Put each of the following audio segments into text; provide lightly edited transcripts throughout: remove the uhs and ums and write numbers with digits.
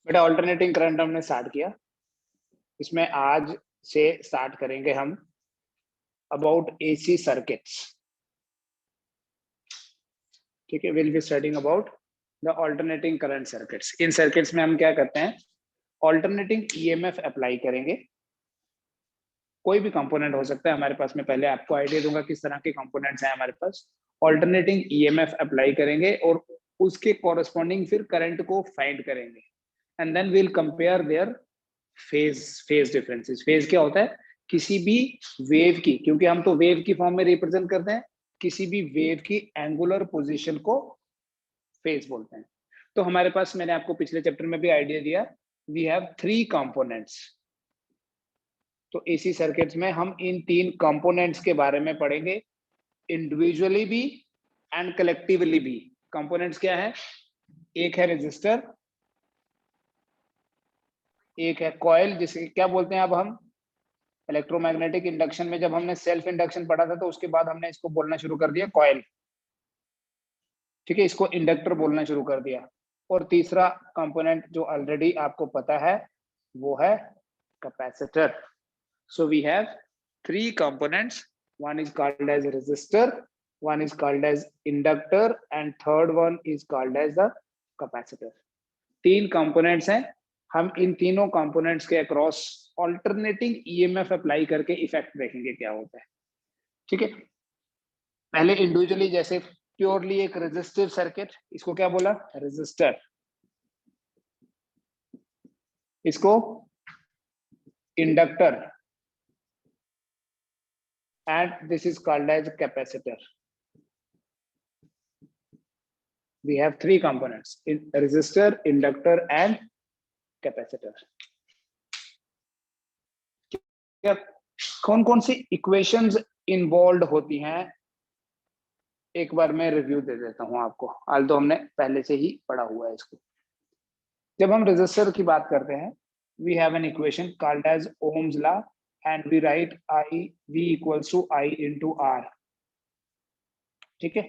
बेटा alternating current हमने start किया। इसमें आज से स्टार्ट करेंगे हम अबाउट एसी सर्किट्स। ठीक है, will be studying about the alternating current circuits. In circuits में हम क्या करते हैं, ऑल्टरनेटिंग ईएमएफ अप्लाई करेंगे। कोई भी कंपोनेंट हो सकता है हमारे पास में, पहले आपको आइडिया दूंगा किस तरह के कंपोनेंट्स हैं हमारे पास। ऑल्टरनेटिंग ईएमएफ अप्लाई करेंगे और उसके कॉरस्पॉन्डिंग फिर करंट को फाइंड करेंगे and then we'll compare their phase differences. Phase क्या होता है, किसी भी वेव की, क्योंकि हम तो वेव की फॉर्म में रिप्रेजेंट करते हैं, किसी भी वेव की एंगुलर पोजीशन को फेज बोलते हैं। तो हमारे पास, मैंने आपको पिछले चैप्टर में भी आइडिया दिया, वी हैव 3 कंपोनेंट्स। तो एसी सर्किट्स में हम इन 3 कंपोनेंट्स के बारे में पढ़ेंगे, इंडिविजुअली भी एंड कलेक्टिवली भी। कंपोनेंट्स क्या है, एक है रेजिस्टर, एक है कॉइल, जिसे क्या बोलते हैं अब हम इलेक्ट्रोमैग्नेटिक इंडक्शन में जब हमने सेल्फ इंडक्शन पढ़ा था तो उसके बाद हमने इसको बोलना शुरू कर दिया कॉइल। ठीक है, इसको इंडक्टर बोलना शुरू कर दिया। और तीसरा कंपोनेंट जो ऑलरेडी आपको पता है वो है capacitor. So we have 3 components. One is called as resistor, one is called as inductor and third one is called as the capacitor. 3 components हैं। हम इन तीनों कंपोनेंट्स के अक्रॉस ऑल्टरनेटिंग ईएमएफ अप्लाई करके इफेक्ट देखेंगे क्या होता है। ठीक है, पहले इंडिविजुअली, जैसे प्योरली एक रेजिस्टिव सर्किट, इसको क्या बोला, रेजिस्टर। इसको inductor and this is called as capacitor. We have 3 components: resistor, inductor and capacitor. क्या कौन कौन सी इक्वेशंस इन्वॉल्व होती हैं, एक बार मैं रिव्यू दे देता हूं आपको, आज तो हमने पहले से ही पढ़ा हुआ है इसको। जब हम रेजिस्टर की बात करते हैं, we have an equation called as Ohm's law and we write I V equals to I into R. ठीक है,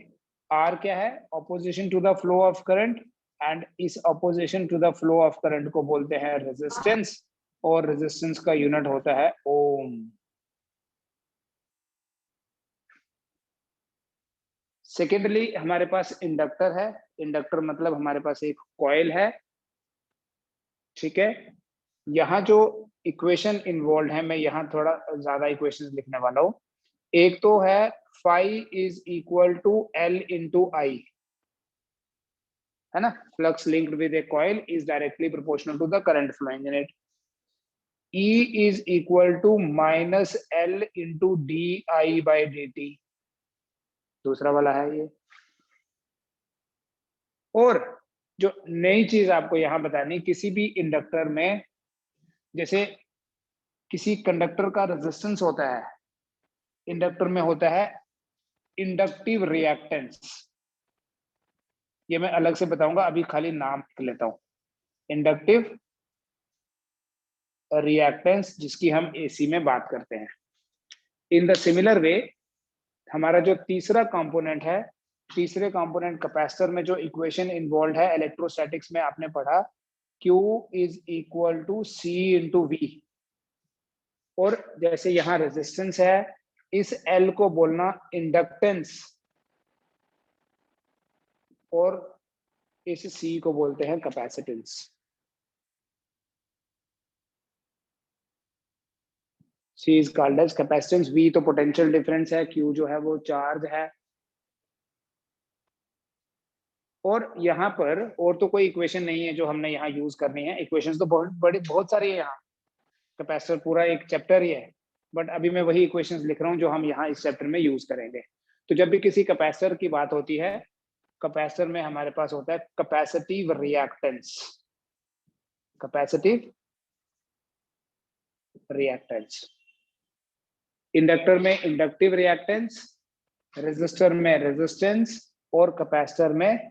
आर क्या है, opposition to the flow of current, and इस opposition to the flow of current को बोलते हैं resistance, और resistance का यूनिट होता है ओम। सेकेंडली हमारे पास इंडक्टर है। इंडक्टर मतलब हमारे पास एक कॉइल है। ठीक है, यहाँ जो इक्वेशन इन्वॉल्व है, मैं यहाँ थोड़ा ज्यादा इक्वेशन लिखने वाला हूँ। एक तो है phi is equal to L into I, है ना, flux linked with a coil is directly proportional to the current flowing in it. E is equal to minus L into d I by D t, दूसरा वाला है ये। और जो नई चीज आपको यहां बतानी, किसी भी इंडक्टर में, जैसे किसी कंडक्टर का रेजिस्टेंस होता है, इंडक्टर में होता है इंडक्टिव रिएक्टेंस। ये मैं अलग से बताऊंगा, अभी खाली नाम लिख लेता हूं, इंडक्टिव रिएक्टेंस, जिसकी हम एसी में बात करते हैं। इन द सिमिलर वे, हमारा जो तीसरा कंपोनेंट है, तीसरे कंपोनेंट कैपेसिटर में जो इक्वेशन इन्वॉल्व है, इलेक्ट्रोस्टैटिक्स में आपने पढ़ा, Q is equal to C into V। और जैसे यहाँ रेजिस्टेंस है, इस L को बोलना इंडक्टेंस, और इस C को बोलते हैं capacitance. C is called as capacitance, V तो पोटेंशियल डिफरेंस है, Q जो है वो चार्ज है। और यहाँ पर और तो कोई इक्वेशन नहीं है जो हमने यहाँ यूज करनी है। इक्वेशंस तो बहुत सारी है यहाँ, कैपेसिटर पूरा एक चैप्टर ही है, बट अभी मैं वही इक्वेशंस लिख रहा हूँ जो हम यहाँ इस चैप्टर में यूज करेंगे। तो जब भी किसी कैपेसिटर की बात होती है, कैपेसिटर में हमारे पास होता है capacitive reactance, capacitive reactance. Inductor में इंडक्टिव रिएक्टेंस, रेजिस्टर में रेजिस्टेंस, और कैपेसिटर में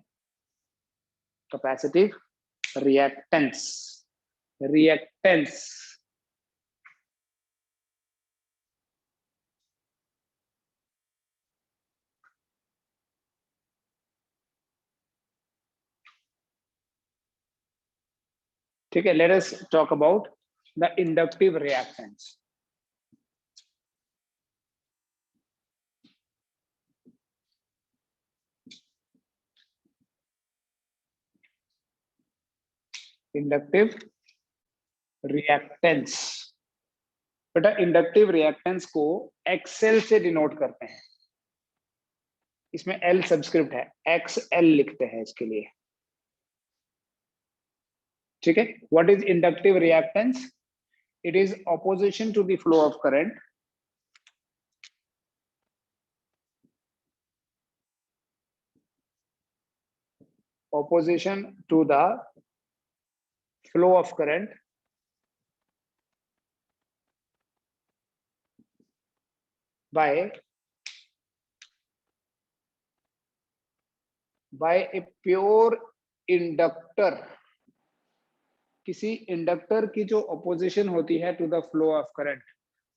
कैपेसिटिव रिएक्टेंस। रिएक्टेंस ठीक है, let us talk about the inductive reactance. Inductive reactance, बेटा इंडक्टिव रिएक्टेंस को एक्सएल से डिनोट करते हैं। इसमें एल सब्सक्रिप्ट है, एक्सएल लिखते हैं इसके लिए। ठीक है, what is inductive reactance? It is opposition to the flow of current opposition to the flow of current by a pure inductor। किसी इंडक्टर की जो ऑपोजिशन होती है to the flow of current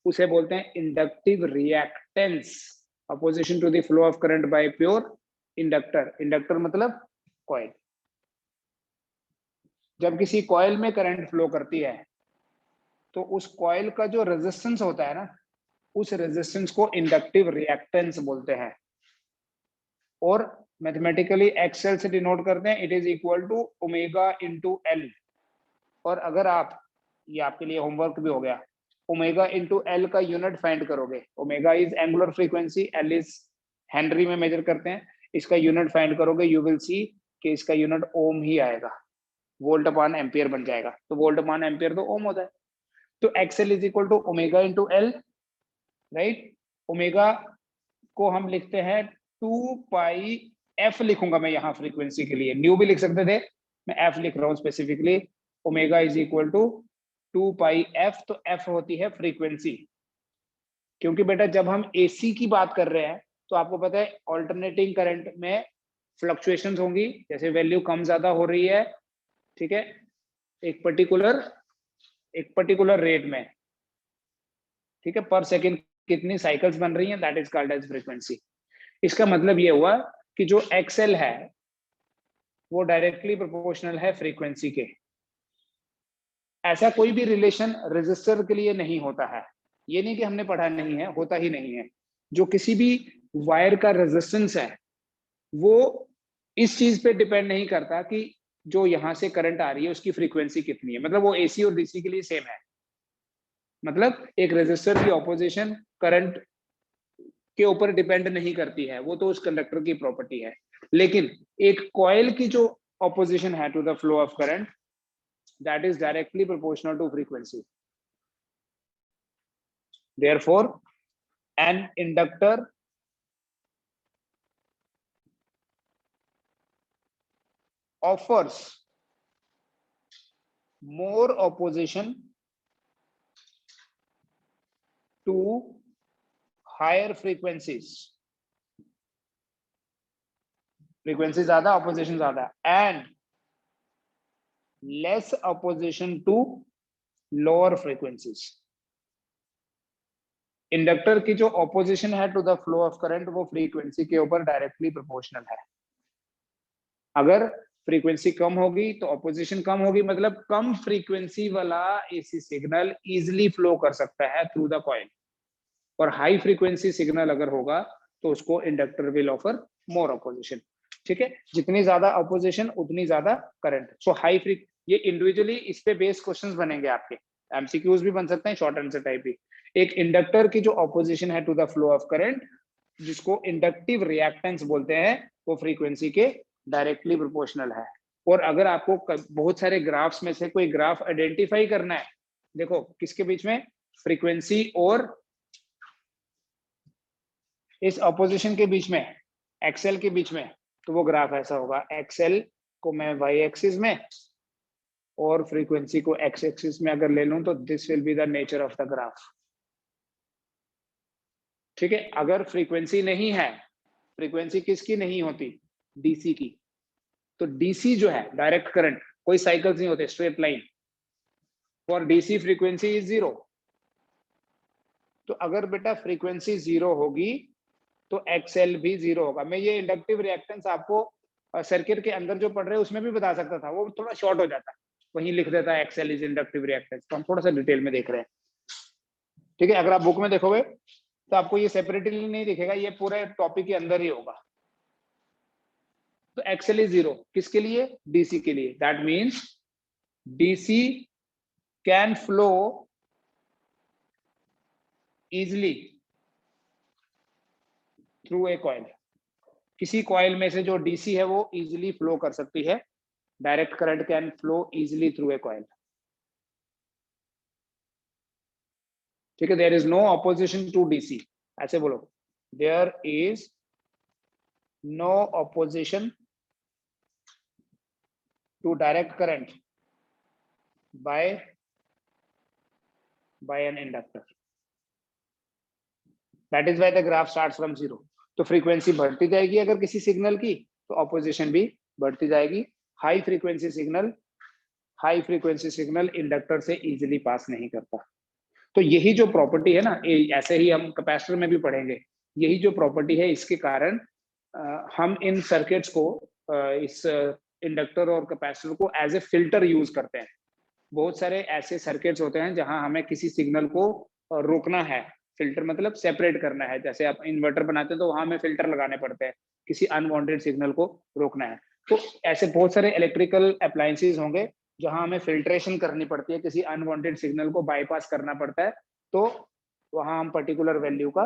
उसे बोलते हैं inductive reactance. Opposition to the flow of current by pure inductor. Inductor मतलब coil. जब किसी कॉइल में करंट फ्लो करती है तो उस कॉइल का जो रेजिस्टेंस होता है ना, उस रेजिस्टेंस को इंडक्टिव रिएक्टेंस बोलते हैं। और मैथमेटिकली एक्सएल से डिनोट करते हैं, it is equal to omega into L. और अगर आप, ये आपके लिए होमवर्क भी हो गया, ओमेगा इंटू एल का यूनिट फाइंड करोगे, omega is angular frequency, L is Henry में मेजर करते हैं, इसका यूनिट फाइंड करोगे, यू विल सी कि इसका यूनिट ओम ही आएगा, वोल्ट अपॉन एम्पियर बन जाएगा। तो वोल्ट अपॉन एम्पियर तो ओम होता है। तो XL is equal to omega into L, right. Omega को हम लिखते हैं 2 पाई एफ, लिखूंगा मैं यहाँ फ्रीक्वेंसी के लिए, न्यू भी लिख सकते थे, मैं एफ लिख रहा हूँ specifically. Omega is equal to 2 pi F, तो एफ होती है फ्रीक्वेंसी। क्योंकि बेटा जब हम एसी की बात कर रहे हैं तो आपको पता है ऑल्टरनेटिंग करंट में फ्लक्चुएशंस होंगी, जैसे वैल्यू कम ज्यादा हो रही है, ठीक है, एक पर्टिकुलर रेट में, ठीक है, पर सेकंड कितनी साइकिल्स बन रही हैं, that is called as frequency. इसका मतलब ये हुआ कि जो एक्सएल है वो डायरेक्टली प्रोपोर्शनल है फ्रीक्वेंसी के। ऐसा कोई भी रिलेशन रेजिस्टर के लिए नहीं होता है, ये नहीं कि हमने पढ़ा नहीं है, होता ही नहीं है। जो किसी भी वायर का रेजिस्टेंस है वो इस चीज पे डिपेंड नहीं करता कि जो यहां से करंट आ रही है उसकी फ्रीक्वेंसी कितनी है। मतलब वो एसी और डीसी के लिए सेम है। मतलब एक रेजिस्टर की ऑपोजिशन करंट के ऊपर डिपेंड नहीं करती है, वो तो उस कंडक्टर की प्रॉपर्टी है। लेकिन एक कॉइल की जो ऑपोजिशन है to the flow of current, that is directly proportional to frequency. Therefore, an inductor offers more opposition to higher frequencies, frequency ज्यादा, opposition ज्यादा, and less opposition to lower frequencies। Inductor की जो opposition है to the flow of current वो frequency के ऊपर directly proportional है। अगर फ्रीक्वेंसी कम होगी तो ऑपोजिशन कम होगी, मतलब कम फ्रीक्वेंसी वाला एसी सिग्नल इजीली फ्लो कर सकता है थ्रू द कॉइल। और हाई फ्रीक्वेंसी सिग्नल अगर होगा तो उसको inductor will offer more opposition. ठीक है, जितनी ज्यादा ऑपोजिशन उतनी ज्यादा करंट। सो हाई फ्री, ये इंडिविजुअली इस पे बेस्ड क्वेश्चंस बनेंगे आपके, एमसीक्यूज भी बन सकते हैं, शॉर्ट आंसर टाइप भी। एक इंडक्टर की जो ऑपोजिशन है to the flow of current, जिसको इंडक्टिव रिएक्टेंस बोलते हैं, वो फ्रीक्वेंसी के डायरेक्टली प्रोपोर्शनल है। और अगर आपको बहुत सारे ग्राफ्स में से कोई ग्राफ आइडेंटिफाई करना है, देखो किसके बीच में, फ्रीक्वेंसी और इस ऑपोजिशन के बीच में, एक्सएल के बीच में, तो वो ग्राफ ऐसा होगा। एक्सएल को मैं वाई एक्सिस में और फ्रीक्वेंसी को एक्स एक्सिस में अगर ले लूं तो this will be the nature of the graph. ठीक है, अगर फ्रीक्वेंसी नहीं है, फ्रीक्वेंसी किसकी नहीं होती, डीसी की, तो डीसी जो है डायरेक्ट करंट, कोई साइकिल्स नहीं होते, straight line, for DC frequency is 0। तो अगर बेटा फ्रीक्वेंसी 0 होगी तो एक्सएल भी 0 होगा। मैं ये इंडक्टिव रिएक्टेंस आपको सर्किट के अंदर जो पढ़ रहे हैं उसमें भी बता सकता था, वो थोड़ा शॉर्ट हो जाता। वहीं लिख देता है एक्सएल इज इंडक्टिव रिएक्टेंस। तो हम थोड़ा सा डिटेल में देख रहे हैं, ठीक है। अगर आप बुक में देखोगे तो आपको ये सेपरेटली नहीं दिखेगा, ये पूरे टॉपिक के अंदर ही होगा। तो एक्सएल इज 0 किसके लिए? डीसी के लिए। That means DC can flow easily through a coil. किसी कॉइल में से जो डीसी है वो इजिली फ्लो कर सकती है। Direct current can flow easily through a coil, ठीक है। There is no opposition to DC, ऐसे बोलो, there is no opposition to direct current by an inductor. That is why the graph starts from 0। तो frequency बढ़ती जाएगी अगर किसी signal की, तो ऑपोजिशन भी बढ़ती जाएगी। हाई फ्रीक्वेंसी सिग्नल इंडक्टर से इजीली पास नहीं करता। तो यही जो प्रॉपर्टी है ना, ऐसे ही हम कैपेसिटर में भी पढ़ेंगे, यही जो प्रॉपर्टी है, इसके कारण हम इन सर्किट्स को, इस इंडक्टर और कैपेसिटर को एज ए फिल्टर यूज करते हैं। बहुत सारे ऐसे सर्किट्स होते हैं जहां हमें किसी सिग्नल को रोकना है। फिल्टर मतलब सेपरेट करना है। जैसे आप इन्वर्टर बनाते हैं तो वहां हमें फिल्टर लगाने पड़ते हैं, किसी अनवांटेड सिग्नल को रोकना है। तो ऐसे बहुत सारे इलेक्ट्रिकल अप्लायंसेस होंगे जहां हमें फिल्ट्रेशन करनी पड़ती है, किसी अनवांटेड सिग्नल को बाईपास करना पड़ता है। तो वहां हम पर्टिकुलर वैल्यू का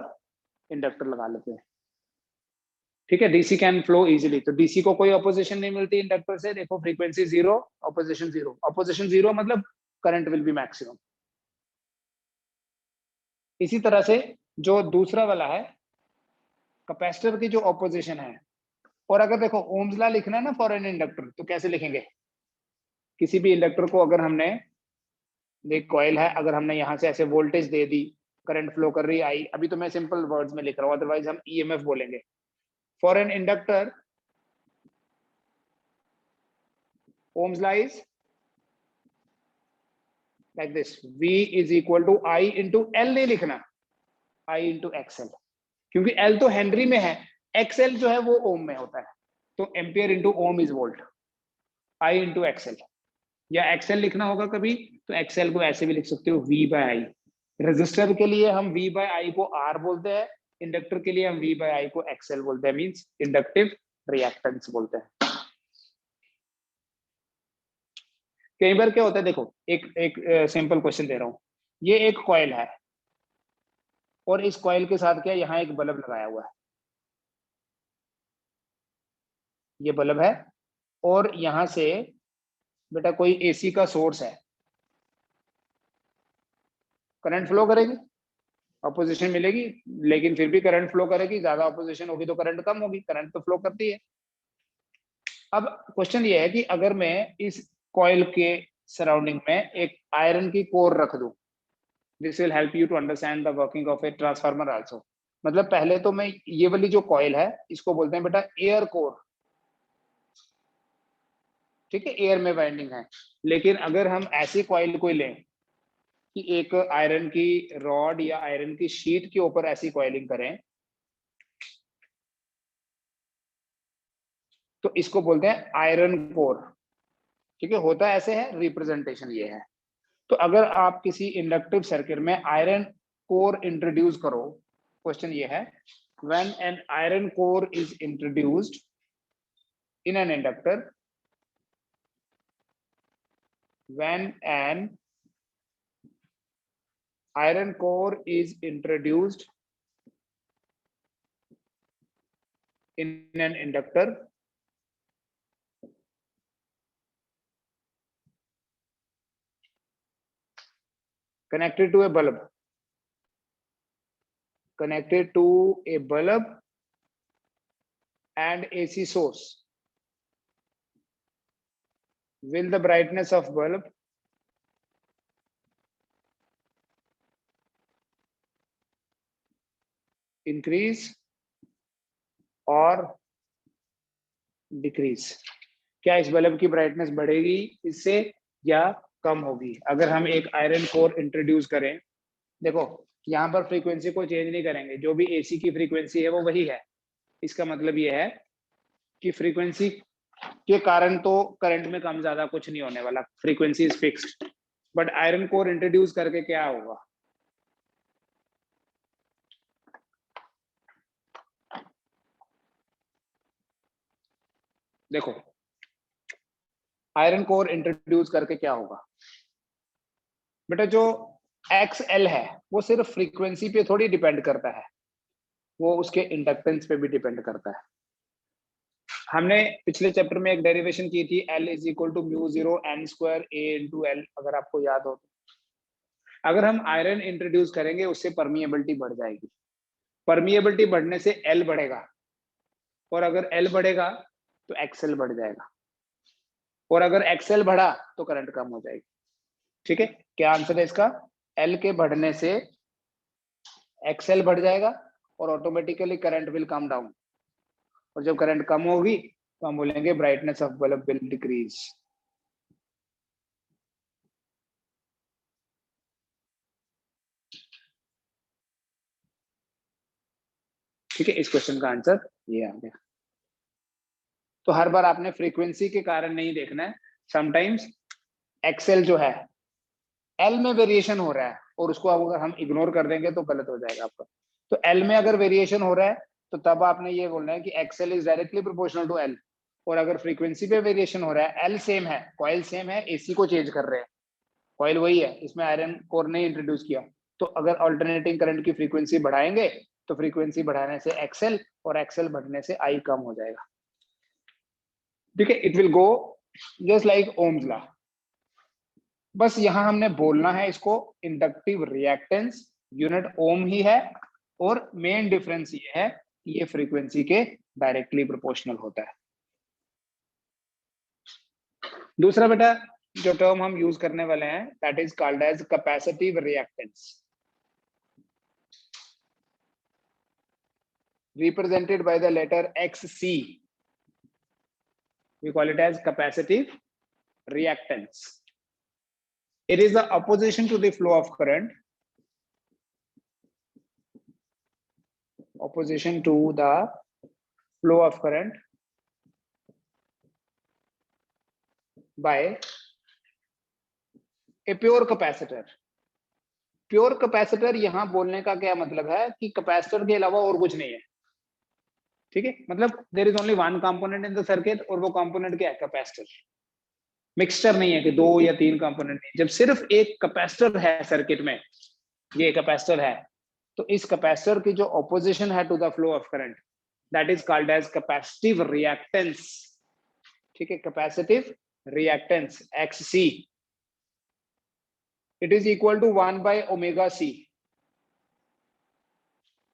इंडक्टर लगा लेते हैं, ठीक है। डीसी कैन फ्लो इजीली, तो डीसी को कोई ऑपोजिशन नहीं मिलती इंडक्टर से। देखो फ्रीक्वेंसी 0, ऑपोजिशन 0। ऑपोजिशन 0 मतलब करंट विल बी मैक्सिमम। इसी तरह से जो दूसरा वाला है कैपेसिटर की जो ऑपोजिशन है, और अगर देखो ओम्स लॉ लिखना है ना फॉर एन इंडक्टर, तो कैसे लिखेंगे? किसी भी इंडक्टर को अगर हमने, एक कॉइल है, अगर हमने यहां से ऐसे वोल्टेज दे दी, करंट फ्लो कर रही आई, अभी तो मैं सिंपल वर्ड्स में लिख रहा हूं, अदरवाइज हम ईएमएफ बोलेंगे। For an inductor ohm's law is like this, V is equal to I into L. नहीं लिखना I इंटू एक्सएल, क्योंकि L तो हेनरी में है, XL जो है वो ओम में होता है। तो ampere into ohm is volt, I into XL. या एक्सएल लिखना होगा कभी तो एक्सएल को ऐसे भी लिख सकते हो, V बाय आई। रेजिस्टर के लिए हम V बाय आई को R बोलते हैं, इंडक्टर के लिए हम V बाय आई को XL बोलते हैं, मींस इंडक्टिव रिएक्टेंस बोलते हैं। कई बार क्या होता है, देखो एक सिंपल क्वेश्चन दे रहा हूं। ये एक कॉइल है और इस कॉइल के साथ क्या, यहाँ एक बल्ब लगाया हुआ है। ये बल्ब है और यहां से बेटा कोई एसी का सोर्स है, करंट फ्लो करेगी, अपोजिशन मिलेगी, लेकिन फिर भी करंट फ्लो करेगी। ज्यादा अपोजिशन होगी तो करंट कम होगी, करंट तो फ्लो करती है। अब क्वेश्चन ये है कि अगर मैं इस कॉइल के सराउंडिंग में एक आयरन की कोर रख दूं, this will help you to understand the working of a transformer also. मतलब पहले तो मैं ये वाली जो कॉइल है इसको बोलते हैं बेटा एयर कोर, ठीक है, एयर में वाइंडिंग है। लेकिन अगर हम ऐसी कॉइल को लें कि एक आयरन की रॉड या आयरन की शीट के ऊपर ऐसी कॉइलिंग करें, तो इसको बोलते हैं आयरन कोर, ठीक है। होता ऐसे है, रिप्रेजेंटेशन ये है। तो अगर आप किसी इंडक्टिव सर्किट में आयरन कोर इंट्रोड्यूस करो, क्वेश्चन ये है, when an iron core is introduced in an inductor, when an iron core is introduced in an inductor, connected to a bulb, and AC source, will the brightness of bulb increase or decrease? क्या इस bulb की brightness बढ़ेगी इससे या कम होगी अगर हम एक आयरन कोर इंट्रोड्यूस करें? देखो यहाँ पर फ्रीक्वेंसी को चेंज नहीं करेंगे, जो भी एसी की फ्रीक्वेंसी है वो वही है। इसका मतलब ये है कि फ्रीक्वेंसी के कारण तो करंट में कम ज्यादा कुछ नहीं होने वाला, frequency is fixed. But iron core introduce करके क्या होगा, देखो आयरन कोर इंट्रोड्यूस करके क्या होगा बेटा, जो XL है वो सिर्फ फ्रीक्वेंसी पे थोड़ी डिपेंड करता है, वो उसके इंडक्टेंस पे भी डिपेंड करता है। हमने पिछले चैप्टर में एक डेरिवेशन की थी, L is equal to mu 0 n square A into L, अगर आपको याद हो तो। अगर हम आयरन इंट्रोड्यूस करेंगे उससे परमिएबिलिटी बढ़ जाएगी, परमिएबिलिटी बढ़ने से L बढ़ेगा, और अगर L बढ़ेगा तो XL बढ़ जाएगा, और अगर XL बढ़ा तो करंट कम हो जाएगी। ठीक है, क्या आंसर है इसका, L के बढ़ने से XL बढ़ जाएगा और automatically current will come down, और जब करंट कम होगी तो हम बोलेंगे brightness of bulb will decrease. ठीक है, इस क्वेश्चन का आंसर ये आ गया। तो हर बार आपने फ्रीक्वेंसी के कारण नहीं देखना है, समटाइम्स एक्सेल जो है एल में वेरिएशन हो रहा है और उसको अगर हम इग्नोर कर देंगे तो गलत हो जाएगा आपका। तो एल में अगर वेरिएशन हो रहा है तो तब आपने ये बोलना है कि XL is directly proportional to L, और अगर फ्रीक्वेंसी पे वेरिएशन हो रहा है, एल सेम है, कॉइल सेम है, एसी को चेंज कर रहे हैं, कॉइल वही है, इसमें आयरन कोर ने इंट्रोड्यूस किया, तो अगर अल्टरनेटिंग करंट की फ्रीक्वेंसी बढ़ाएंगे तो फ्रीक्वेंसी बढ़ाने से एक्सेल और एक्सेल बढ़ने से आई कम हो जाएगा। ठीक है, it will go just like Ohm's law. बस यहां हमने बोलना है इसको, इंडक्टिव रिएक्टेंस यूनिट ओम ही है, और मेन डिफरेंस ये है कि ये फ्रीक्वेंसी के डायरेक्टली प्रोपोर्शनल होता है। दूसरा बेटा जो टर्म हम यूज करने वाले हैं that is called as capacitive reactance, represented by the letter XC. We call it as capacitive reactance. It is the opposition to the flow of current, opposition to the flow of current by a pure capacitor. Pure capacitor यहां बोलने का क्या मतलब है कि capacitor के अलावा और कुछ नहीं है। ठीक है, मतलब there is only one component in the circuit, और वो कंपोनेंट क्या है, कैपेसिटर। मिक्सचर नहीं है कि दो या तीन कंपोनेंट नहीं, जब सिर्फ एक कैपेसिटर है सर्किट में, ये कैपेसिटर है, तो इस कैपेसिटर की जो ऑपोजिशन है to the flow of current that is called as capacitive reactance. ठीक है, capacitive reactance XC, it is equal to 1 by omega C।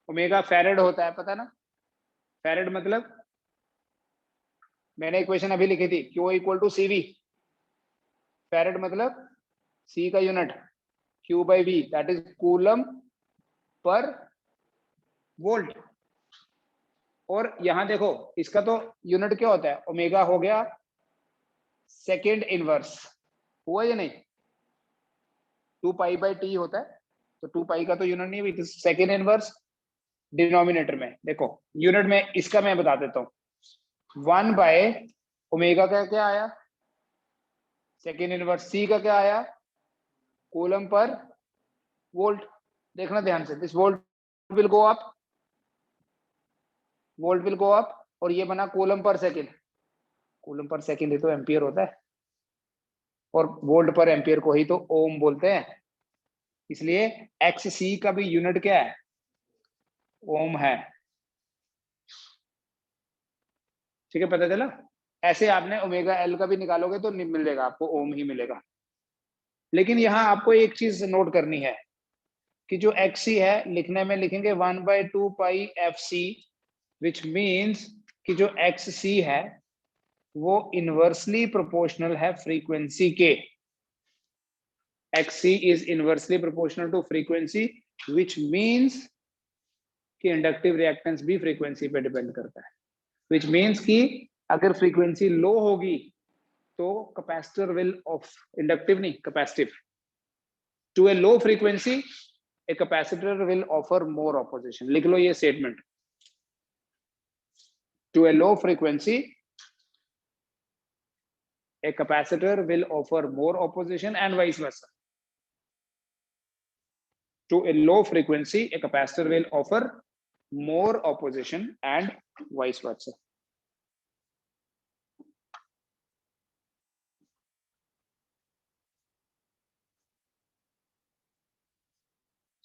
Omega farad होता है, पता ना, फैरेड मतलब मैंने इक्वेशन अभी लिखी थी, Q equal to CV। Farad मतलब C का unit Q by V, that is coulomb per volt. और यहां देखो इसका तो यूनिट क्या होता है, ओमेगा हो गया सेकेंड इनवर्स, हुआ या नहीं, 2 पाई बाई टी होता है, तो 2 पाई का तो यूनिट नहीं है, सेकेंड इनवर्स। डिनोमिनेटर में देखो यूनिट में इसका मैं बता देता हूँ, 1 बाय ओमेगा का क्या आया, सेकेंड इनवर्स, सी का क्या आया, कूलम पर वोल्ट। देखना ध्यान से, this volt will go up, volt will go up, और ये बना कूलम पर सेकेंड, कूलम पर सेकेंड ही तो एम्पियर होता है, और वोल्ट पर एम्पियर को ही तो ओम बोलते हैं, इसलिए XC का भी यूनिट क्या है, ओम है। ठीक है, पता चला। ऐसे आपने ओमेगा एल का भी निकालोगे तो नहीं मिलेगा आपको, ओम ही मिलेगा। लेकिन यहाँ आपको एक चीज नोट करनी है कि जो XC है लिखने में लिखेंगे 1 by 2 pi FC, which means कि जो XC है वो इनवर्सली प्रोपोर्शनल है फ्रीक्वेंसी के। XC is inversely proportional to frequency, which means कि इंडक्टिव रिएक्टेंस भी फ्रीक्वेंसी पे डिपेंड करता है, विच मीन्स कि अगर फ्रीक्वेंसी लो होगी तो कैपेसिटर विल ऑफ, इंडक्टिव नहीं capacitive, to a low frequency a capacitor will offer more opposition. लिख लो ये statement, to a low frequency A capacitor will offer more opposition and vice versa. To a low frequency, a capacitor will offer more opposition and vice versa.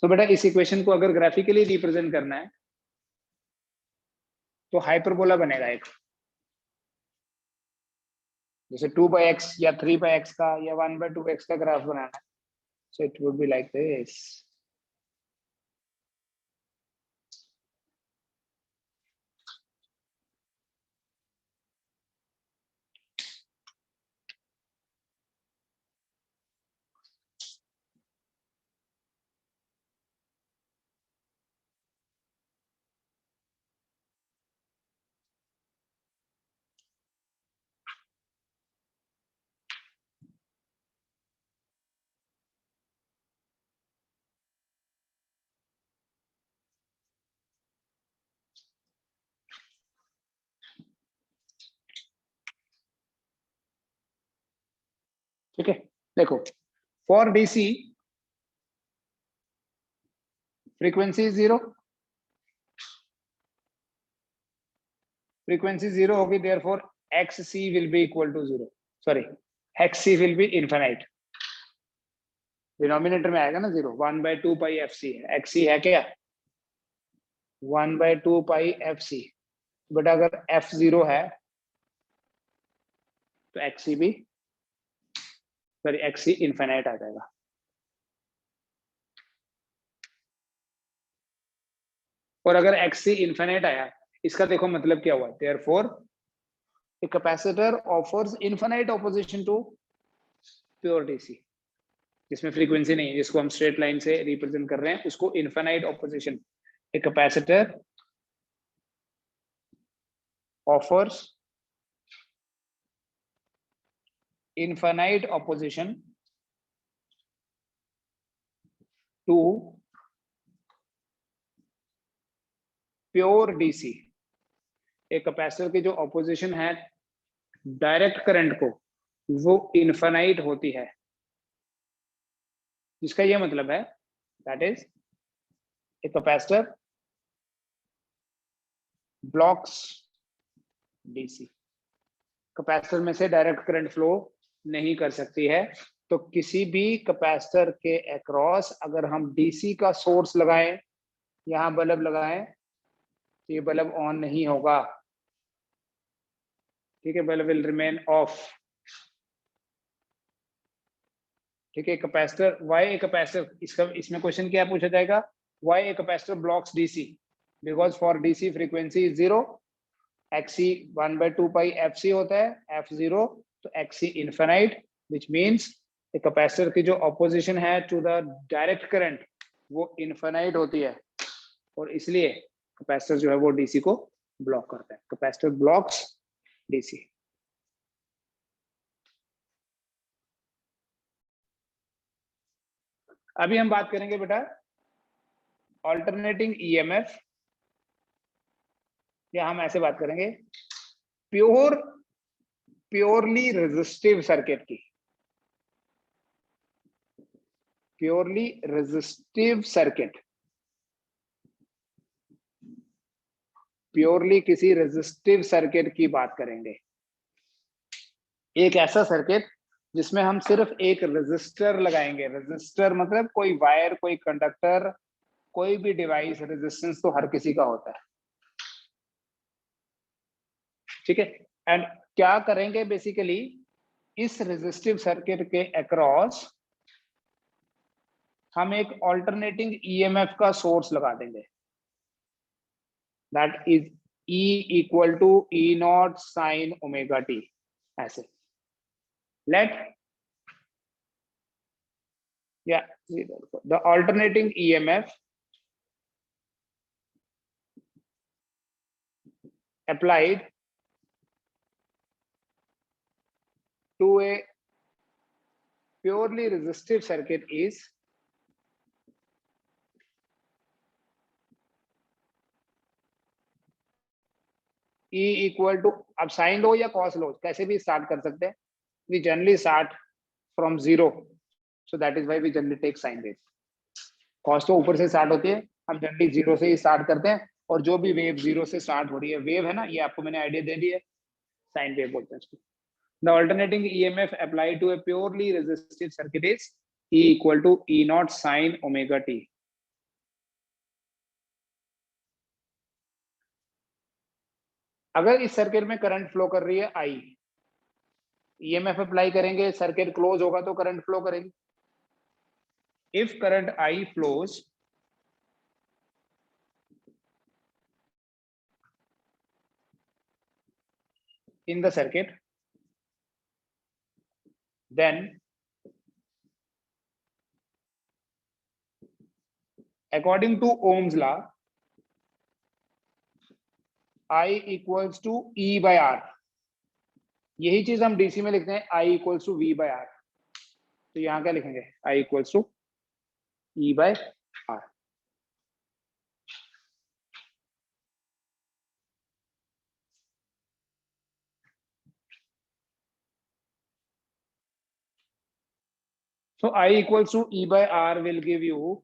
तो बेटा इस equation को अगर graphically represent करना है तो हाइपरबोला बनेगा एक, जैसे 2/x या 3/x का या 1/2x का ग्राफ बनाना है, so it would be like this. ठीक है, देखो for DC frequency is 0, frequency 0 होगी, therefore xc will be equal to 0, sorry xc will be infinite, denominator में आएगा ना 0, 1/2 पाई fc है, xc है क्या 1/2 पाई fc, बट अगर f 0 है तो xc भी, सॉरी xc इनफिनाइट आ जाएगा। और अगर xc इनफिनाइट आया, इसका देखो मतलब क्या हुआ, therefore a capacitor offers infinite opposition to pure DC, जिसमें फ्रीक्वेंसी नहीं है, जिसको हम स्ट्रेट लाइन से रिप्रेजेंट कर रहे हैं, उसको infinite opposition, a capacitor offers infinite opposition to pure DC, एक कैपेसिटर की जो ऑपोजिशन है डायरेक्ट करंट को, वो इनफिनाइट होती है, जिसका ये मतलब है that is a capacitor blocks DC, capacitor में से डायरेक्ट करंट फ्लो नहीं कर सकती है, तो किसी भी कैपेसिटर के अक्रॉस अगर हम डीसी का सोर्स लगाएं, यहां बल्ब लगाएं, तो ये बल्ब ऑन नहीं होगा, ठीक है, बल्ब विल रिमेन ऑफ, ठीक है। कैपेसिटर वाई ए कैपेसिटर, इसका इसमें क्वेश्चन क्या पूछा जाएगा, why a capacitor blocks DC, because for DC frequency is 0, xc 1/2 pi fc होता है, f0 तो xc infinite, which means a capacitor की जो ऑपोजिशन है टू द डायरेक्ट करंट वो इनफिनाइट होती है, और इसलिए कैपेसिटर जो है वो डीसी को ब्लॉक करता है, कैपेसिटर ब्लॉक्स डीसी। अभी हम बात करेंगे बेटा ऑल्टरनेटिंग ईएमएफ, या हम ऐसे बात करेंगे प्योरली रेजिस्टिव सर्किट की, प्योरली रेजिस्टिव सर्किट, प्योरली किसी रेजिस्टिव सर्किट की बात करेंगे, एक ऐसा सर्किट जिसमें हम सिर्फ एक रेजिस्टर लगाएंगे, रेजिस्टर मतलब कोई वायर, कोई कंडक्टर, कोई भी डिवाइस, रेजिस्टेंस तो हर किसी का होता है, ठीक है। एंड क्या करेंगे बेसिकली, इस रेजिस्टिव सर्किट के अक्रॉस हम एक ऑल्टरनेटिंग ईएमएफ का सोर्स लगा देंगे, that is E equal to E0 sine omega T, ऐसे लेट या the alternating EMF applied to a purely resistive circuit is E equal to, अब साइन लो या कॉस लो, कैसे भी स्टार्ट कर सकते हैं, we generally start from zero, so that is why we generally take sine wave. Cost तो ऊपर से स्टार्ट होती है, हम जनरली जीरो से ही स्टार्ट करते हैं, और जो भी वेव जीरो से स्टार्ट हो रही है, वेव है ना, ये आपको मैंने आइडिया दे दी है, साइन वेव बोलते हैं इसको. The alternating EMF applied to a purely resistive circuit is E equal to E naught sin omega t. अगर इस सर्किट में करंट फ्लो कर रही है I, EMF अप्लाई करेंगे, सर्किट क्लोज होगा तो करंट फ्लो करेगी. If current I flows in the circuit, then according to Ohm's law, I equals to E by R. यही चीज हम डीसी में लिखते हैं, I equals to V by R. तो यहां क्या लिखेंगे, I equals to E by R. So I equals to E by R will give you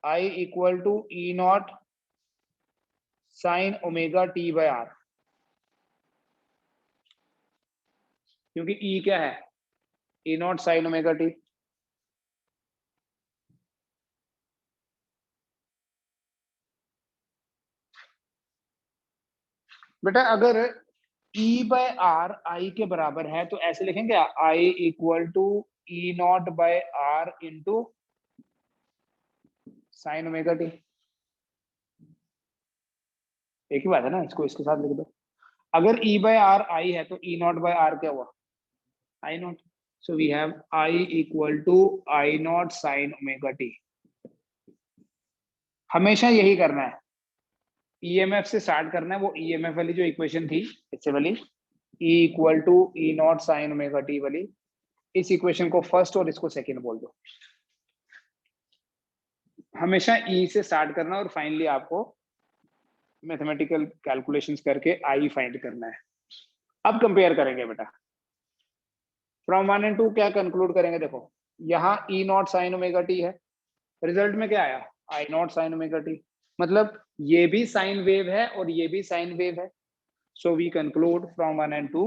I equal to E naught sin omega t by R. क्योंकि E क्या है, E naught sin omega t. बेटा अगर E by R I के बराबर है तो ऐसे लिखेंगे, I equal to E naught by R into sin omega t. एक ही बात है ना, इसको इसके साथ लिख दो. अगर E by R I है तो E naught by R क्या हुआ, I naught. So we have I equal to I naught sin omega t. हमेशा यही करना है, EMF से स्टार्ट करना है, वो EMF वाली जो इक्वेशन थी इससे वाली, E equal to E naught sin omega t वाली, इस इक्वेशन को फर्स्ट और इसको सेकंड बोल दो. हमेशा E से स्टार्ट करना और फाइनली आपको मैथमेटिकल कैलकुलेशंस करके I फाइंड करना है. अब कंपेयर करेंगे बेटा, फ्रॉम 1 and 2 क्या कंक्लूड करेंगे. देखो यहाँ E nought sine omega T है, रिजल्ट में क्या आया, I not sine omega T, मतलब ये भी साइन वेव है और ये भी साइन वेव है. So we conclude from 1 and 2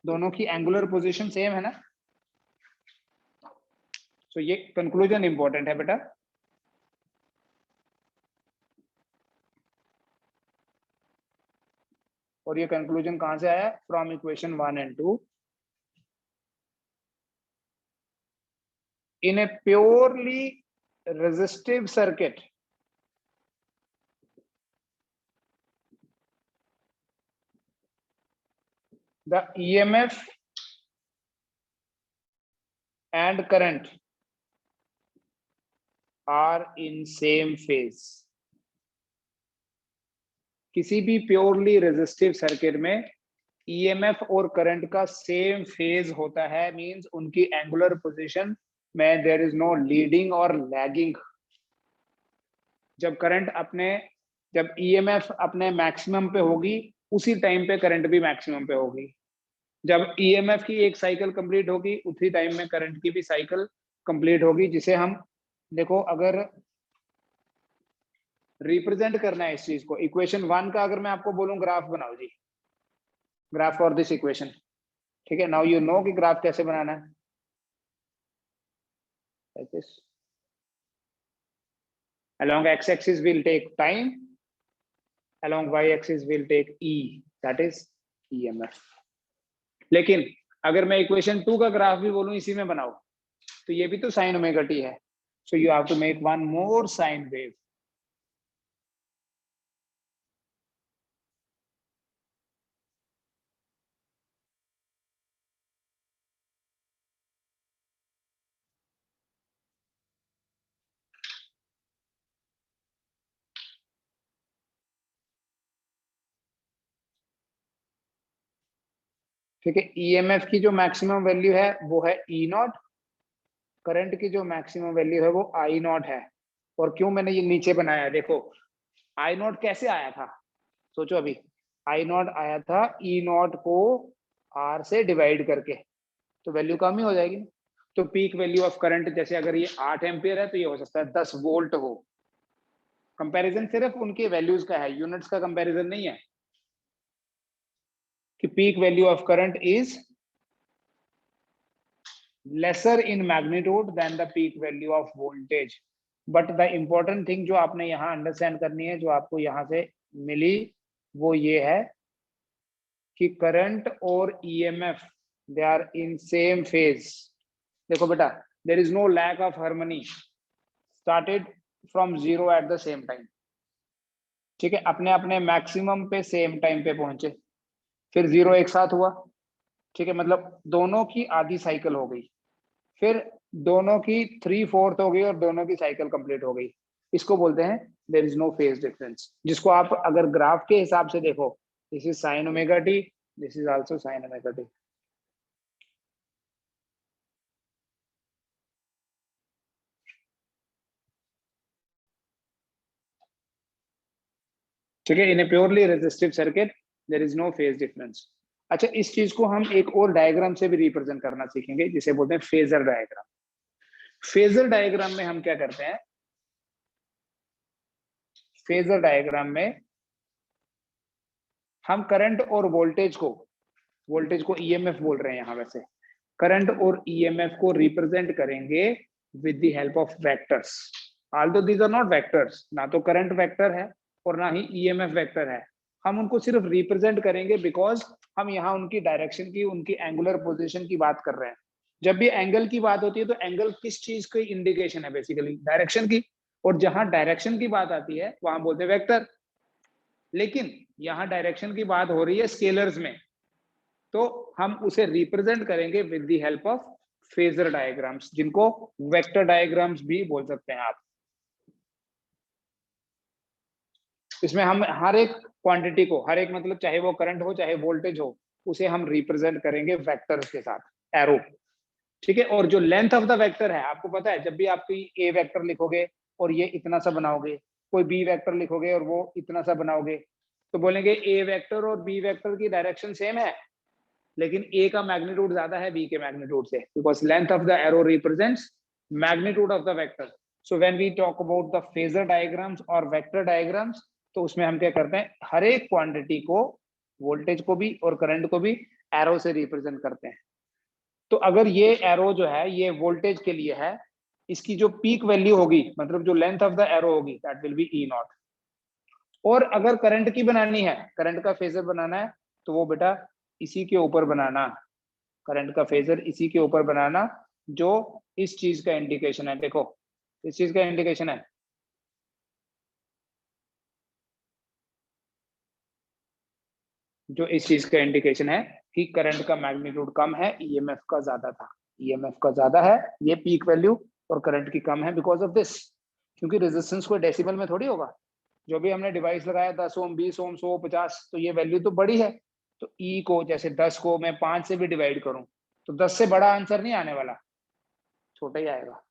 दोनों की एंगुलर पोजीशन सेम है ना. सो ये कंक्लूजन इंपॉर्टेंट है बेटा. और ये कंक्लूजन कहां से आया, from equation 1 and 2. In a purely resistive circuit, the EMF and current are in same phase. किसी भी प्योरली रेजिस्टिव सर्किट में EMF और करंट का सेम फेज होता है, मींस उनकी एंगुलर पोजीशन में देयर इज नो लीडिंग और लैगिंग. जब EMF अपने मैक्सिमम पे होगी उसी टाइम पे करंट भी मैक्सिमम पे होगी. जब EMF की एक साइकिल कंप्लीट होगी उसी टाइम में करंट की भी साइकिल कंप्लीट होगी, जिसे हम देखो अगर रिप्रेजेंट करना है इस चीज को, इक्वेशन 1 का अगर मैं आपको बोलूं ग्राफ बनाओ जी, ग्राफ फॉर दिस इक्वेशन, ठीक है. नाउ यू नो कि ग्राफ कैसे बनाना है. like this. Along x-axis we'll take time, along y-axis we'll take E, that is EMF. लेकिन अगर मैं इक्वेशन 2 का ग्राफ भी बोलूं इसी में बनाओ, तो ये भी तो साइन ओमेगा टी है. So you have to make one more sine wave. ठीक है, EMF की जो मैक्सिमम वैल्यू है वो है E नॉट, करंट की जो मैक्सिमम वैल्यू है वो I नॉट है. और क्यों मैंने ये नीचे बनाया है, देखो I नॉट कैसे आया था, सोचो अभी. I नॉट आया था E नॉट को R से डिवाइड करके, तो वैल्यू कम ही हो जाएगी। तो पीक वैल्यू ऑफ करंट, जैसे अगर ये 8 एम्पियर है तो ये हो सकता है 10 वोल्ट हो। कंपैरिजन सिर्फ उनके वैल्यूज का है, यूनिट्स का कंपैरिजन नहीं है कि peak value of current is lesser in magnitude than the peak value of voltage. But the important thing जो आपने यहाँ अंडरस्टैंड करनी है, जो आपको यहाँ से मिली, वो ये है कि करंट और EMF they are in same phase. देखो बेटा, there is no lack of harmony, started from zero at the same time. ठीक है, अपने अपने मैक्सिमम पे सेम टाइम पे पहुंचे, फिर जीरो एक साथ हुआ। ठीक है, मतलब दोनों की आधी साइकिल हो गई, फिर दोनों की 3/4 हो गई और दोनों की साइकिल कंप्लीट हो गई। इसको बोलते हैं there is no phase difference, जिसको आप अगर ग्राफ के हिसाब से देखो, this is sine omega t, this is also sine omega t. ठीक है, in a purely resistive circuit there is no phase difference. अच्छा, इस चीज को हम एक और डायग्राम से भी रिप्रेजेंट करना सीखेंगे, जिसे बोलते हैं फेजर डायग्राम। फेजर डायग्राम में हम क्या करते हैं, फेजर डायग्राम में हम करंट और वोल्टेज को ईएमएफ बोल रहे हैं यहाँ, वैसे करंट और ईएमएफ को रिप्रेजेंट करेंगे with the help of vectors. Although these are not vectors, ना तो करंट वेक्टर है और ना ही ईएमएफ वेक्टर है, हम उनको सिर्फ रिप्रेजेंट करेंगे बिकॉज हम यहाँ उनकी डायरेक्शन की, उनकी एंगुलर पोजीशन की बात कर रहे हैं। जब भी एंगल की बात होती है तो एंगल किस चीज की इंडिकेशन है, बेसिकली डायरेक्शन की, और जहां डायरेक्शन की बात आती है वहां बोलते हैं वेक्टर। लेकिन यहाँ डायरेक्शन की बात हो रही है स्केलर्स में, तो हम उसे रिप्रेजेंट करेंगे with the help of phasor diagrams, जिनको वेक्टर डायग्राम्स भी बोल सकते हैं आप। इसमें हम हर एक क्वांटिटी को, हर एक मतलब चाहे वो करंट हो चाहे वोल्टेज हो, उसे हम रिप्रेजेंट करेंगे वेक्टर्स के साथ, एरो। ठीक है, और जो लेंथ ऑफ द वेक्टर है, आपको पता है जब भी आप कोई ए वेक्टर लिखोगे और ये इतना सा बनाओगे, कोई बी वेक्टर लिखोगे और वो इतना सा बनाओगे, तो बोलेंगे ए वेक्टर और बी वेक्टर की डायरेक्शन सेम है, लेकिन ए का मैग्नीट्यूड ज्यादा है बी के मैग्नीट्यूड से, because length of the arrow represents magnitude of the vector. So when we talk about the phasor diagrams और वेक्टर डायग्राम्स, तो उसमें हम क्या करते हैं, हर एक क्वांटिटी को, वोल्टेज को भी और करंट को भी एरो से रिप्रेजेंट करते हैं। तो अगर ये एरो जो है ये वोल्टेज के लिए है, इसकी जो पीक वैल्यू होगी, मतलब जो लेंथ ऑफ द एरो होगी, that will be E nought. और अगर करंट की बनानी है, करंट का फेजर बनाना है, तो वो बेटा इसी के ऊपर बनाना, करंट का फेजर इसी के ऊपर बनाना, जो इस चीज का इंडिकेशन है। देखो इस चीज का इंडिकेशन है, जो इस चीज का इंडिकेशन है कि करंट का मैग्नीट्यूड कम है, ईएमएफ का ज्यादा था, ईएमएफ का ज्यादा है, ये पीक वैल्यू, और करंट की कम है बिकॉज ऑफ दिस। क्योंकि रेजिस्टेंस को डेसिमल में थोड़ी होगा, जो भी हमने डिवाइस लगाया 10 ओम 20 ओम 100 50, तो ये वैल्यू तो बड़ी है। तो ई को, जैसे 10 को मैं 5 से भी डिवाइड करूं तो 10 से बड़ा आंसर नहीं आने वाला, छोटा ही आएगा।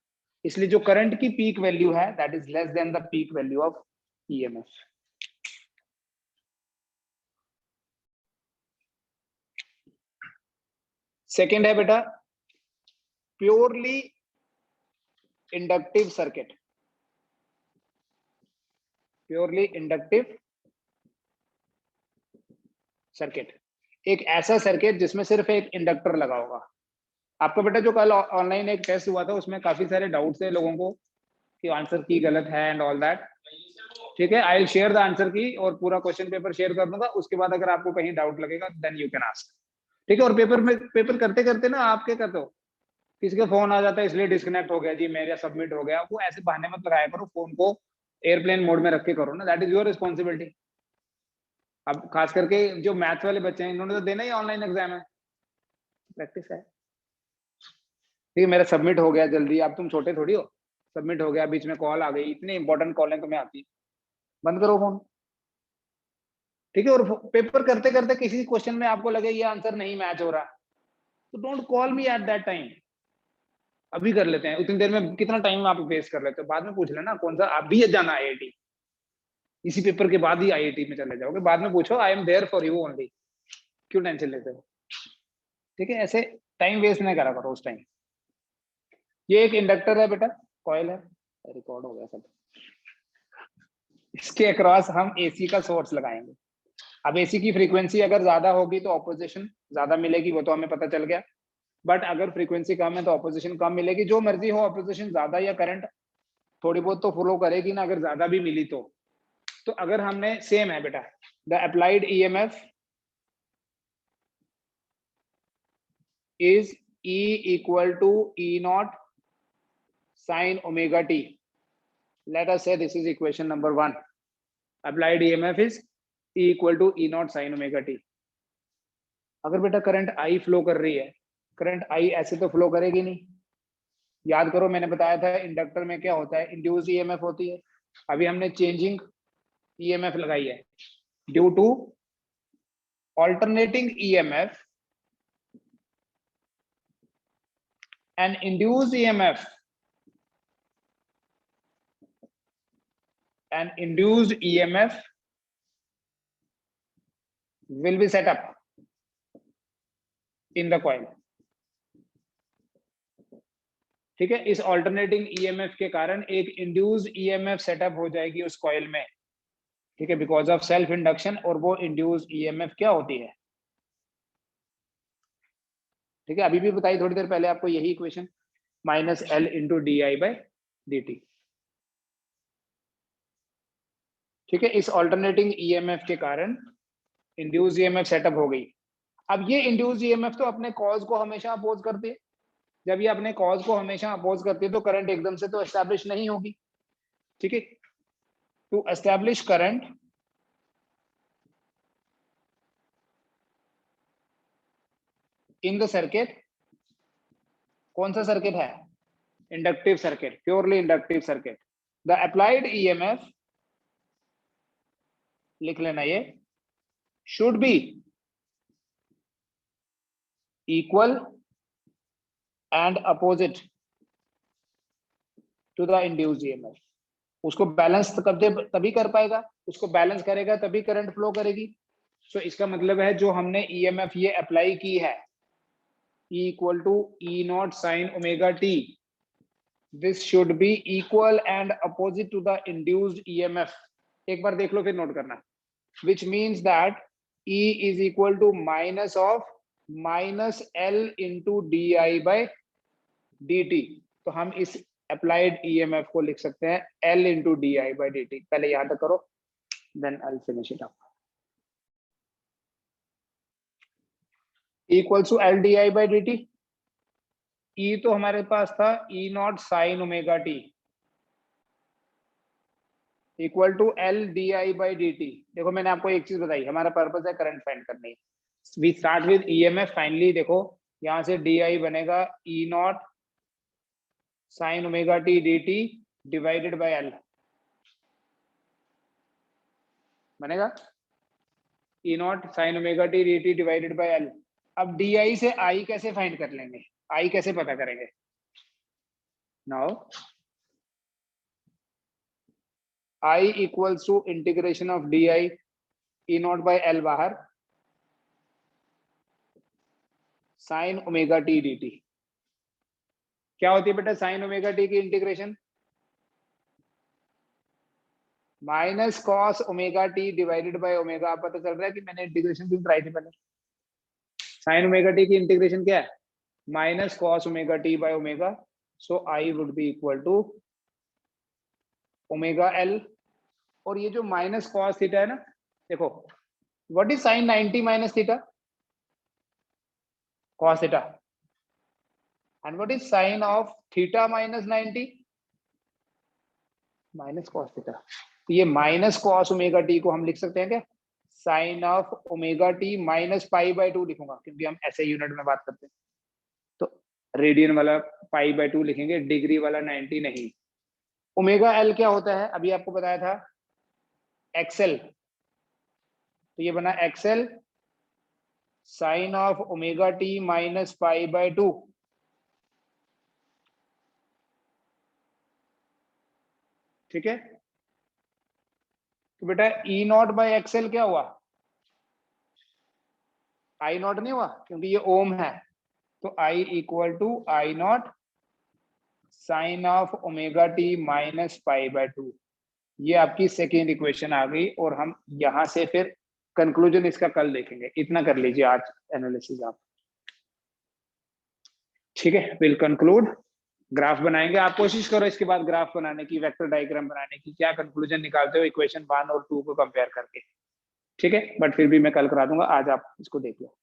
इसलिए जो करंट की पीक वैल्यू है that is less than the peak value of EMF. Second है बेटा purely inductive circuit. Purely inductive circuit, एक ऐसा सर्किट जिसमें सिर्फ एक इंडक्टर लगा होगा। आपका बेटा जो कल ऑनलाइन एक टेस्ट हुआ था उसमें काफी सारे डाउट्स थे लोगों को कि आंसर की गलत है एंड ऑल दैट। ठीक है, I will share the answer की और पूरा क्वेश्चन पेपर शेयर कर दूंगा, उसके बाद अगर आपको कहीं डाउट लगेगा देन यू कैन आस्क। ठीक है, और पेपर करते करते ना आप क्या करते हो, किसी का फोन आ जाता है इसलिए डिस्कनेक्ट हो गया जी, मेरा सबमिट हो गया, वो ऐसे बहाने मत लगाया करो, फोन को एयरप्लेन मोड में रख के करो ना, दैट इज योर रिस्पॉन्सिबिलिटी। अब खास करके जो मैथ्स वाले बच्चे हैं, इन्होंने तो देना ही ऑनलाइन एग्जाम है, प्रैक्टिस है। ठीक है, मेरा सबमिट हो गया जल्दी, अब तुम छोटे थोड़ी हो, सबमिट हो गया, बीच में कॉल आ गई, इतनी इंपॉर्टेंट कॉल है तुम्हें आती, बंद करो फोन। ठीक है, और पेपर करते करते किसी क्वेश्चन में आपको लगे ये आंसर नहीं मैच हो रहा, तो don't call me at that time, अभी कर लेते हैं। उतनी देर में कितना टाइम आप वेस्ट कर लेते हो, बाद में पूछ लेना कौन सा, आप भी जाना आईआईटी, इसी पेपर के बाद ही आईआईटी में चले जाओगे, बाद में पूछो, I am there for you only, क्यों टेंशन लेते हो। ठीक है, ऐसे टाइम वेस्ट नहीं करा करो उस टाइम। ये एक इंडक्टर है बेटा, कॉइल है, रिकॉर्ड हो गया सब। इसके अक्रॉस हम एसी का सोर्स लगाएंगे। अब एसी की फ्रीक्वेंसी अगर ज्यादा होगी तो ऑपोजिशन ज्यादा मिलेगी, वो तो हमें पता चल गया। बट अगर फ्रीक्वेंसी कम है तो ऑपोजिशन कम मिलेगी। जो मर्जी हो, ऑपोजिशन ज्यादा या करंट थोड़ी बहुत तो फ्लो करेगी ना, अगर ज्यादा भी मिली तो अगर हमने सेम है बेटा, the applied EMF is E equal to E naught sin omega t. Let us say this is equation number 1. Applied EMF is E equal to E naught sin omega t. अगर बेटा current I flow कर रही है, current I ऐसे तो flow करेगी नहीं। याद करो मैंने बताया था इंडक्टर में क्या होता है, इंड्यूस ईएमएफ होती है। अभी हमने चेंजिंग ईएमएफ लगाई है due to alternating EMF and induced EMF will be set up in the coil. ठीक है, इस ऑल्टरनेटिंग ईएमएफ के कारण एक इंड्यूस्ड ईएमएफ सेटअप हो जाएगी उस कॉइल में। ठीक है, बिकॉज ऑफ सेल्फ इंडक्शन। और वो इंड्यूस्ड ईएमएफ क्या होती है? ठीक है, अभी भी बताई थोड़ी देर पहले आपको यही equation, minus L into d I by D T. ठीक है, इस ऑल्टरनेटिंग ईएमएफ के कारण इंड्यूस्ड ईएमएफ सेटअप हो गई। अब ये इंड्यूस्ड ईएमएफ तो अपने कॉज को हमेशा अपोज करती है। जब ये अपने कॉज को हमेशा अपोज करती है तो करंट एकदम से तो एस्टैब्लिश नहीं होगी। ठीक है, to establish current in the circuit, कौन सा सर्किट है? Inductive circuit, purely inductive circuit. The applied EMF, लिख लेना ये, should be equal and opposite to the induced EMF. उसको बैलेंस तभी कर पाएगा, उसको बैलेंस करेगा तभी करंट फ्लो करेगी। सो इसका मतलब है जो हमने ईएमएफ ये अप्लाई की है, E equal to E naught sin omega t, this should be equal and opposite to the induced EMF. एक बार देख लो फिर नोट करना, which means that E is equal to minus of minus L into di by dt। तो हम इस applied EMF को लिख सकते हैं L into di by dt। पहले यहां तक करो, then I'll finish it up। equals to L di by dt। E तो हमारे पास था E nought sine omega T equal to L D I by D T. देखो मैंने आपको एक चीज बताई, हमारा पर्पस है करंट फाइंड करनी। We start with EMF. Finally देखो यहां से डी आई बनेगा E nought sine omega T D T divided by L, बनेगा E nought sine omega T D T divided by L. अब डी आई से I कैसे find कर लेंगे, आई कैसे पता करेंगे? Now I equals to integration of di E not by L बाहर sine omega T D t. क्या होती है बेटा साइन ओमेगा टी की integration? Minus cos omega t divided by omega. आप पता चल रहा है कि मैंने इंटीग्रेशन क्यों कराई थी पहले? साइन ओमेगा टी की इंटीग्रेशन क्या है? Minus cos omega T by omega. So I would be equal to omega L. और ये जो माइनस कॉस थीटा है ना, देखो what is sine 90 minus theta? Cos theta. And what is sine of theta minus 90? Minus cos theta. ये minus cos omega T को हम लिख सकते हैं क्या? Sine of omega T minus pi by 2 लिखूंगा, क्योंकि हम ऐसे यूनिट में बात करते हैं। तो रेडियन वाला पाई बाय 2 लिखेंगे, डिग्री वाला 90 नहीं। ओमेगा एल क्या होता है अभी आपको बताया था, एक्सएल। तो ये बना X L sine of omega T minus pi by 2। ठीक है, तो बेटा ई नॉट बाय एक्सएल क्या हुआ? आई नॉट नहीं हुआ, क्योंकि ये ओम है। तो I equal to I not sine of omega T minus pi by 2। ये आपकी सेकेंड इक्वेशन आ गई, और हम यहां से फिर कंक्लूजन इसका कल देखेंगे। इतना कर लीजिए आज एनालिसिस आप, ठीक है। विल कंक्लूड, ग्राफ बनाएंगे, आप कोशिश करो इसके बाद ग्राफ बनाने की, वेक्टर डायग्राम बनाने की, क्या कंक्लूजन निकालते हो इक्वेशन 1 और 2 को कंपेयर करके, ठीक है। बट फिर भी मैं कल करा दूंगा, आज आप इसको देख लो।